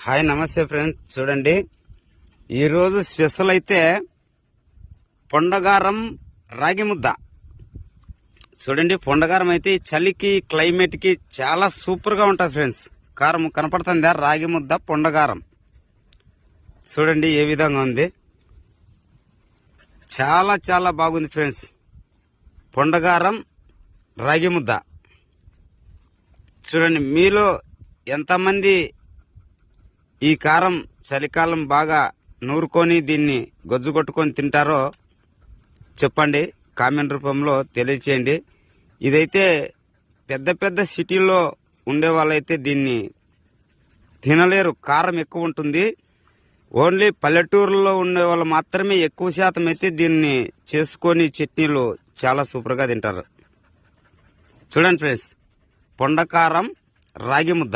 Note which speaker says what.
Speaker 1: Hi నమస్తే friends, చూడండి ఈరోజు స్పెషల్ అయితే పొండగారం రాగి ముద్ద. చూడండి, పొండగారం అయితే చలికి క్లైమేట్కి చాలా సూపర్గా ఉంటుంది ఫ్రెండ్స్. కారం కనపడుతుందా? రాగి ముద్ద పొండగారం చూడండి ఏ విధంగా ఉంది. చాలా చాలా బాగుంది ఫ్రెండ్స్. పొండగారం రాగి ముద్ద చూడండి. మీలో ఎంతమంది ఈ కారం చలికాలం బాగా నూరుకొని దీన్ని గొజ్జు కొట్టుకొని తింటారో చెప్పండి, కామెంట్ రూపంలో తెలియచేయండి. ఇదైతే పెద్ద పెద్ద సిటీల్లో ఉండే వాళ్ళైతే దీన్ని తినలేరు, కారం ఎక్కువ ఉంటుంది. ఓన్లీ పల్లెటూరులో ఉండే వాళ్ళు మాత్రమే ఎక్కువ శాతం అయితే దీన్ని చేసుకొని చట్నీలు చాలా సూపర్గా తింటారు. చూడండి ఫ్రెండ్స్, పొండకారం రాగి ముద్ద.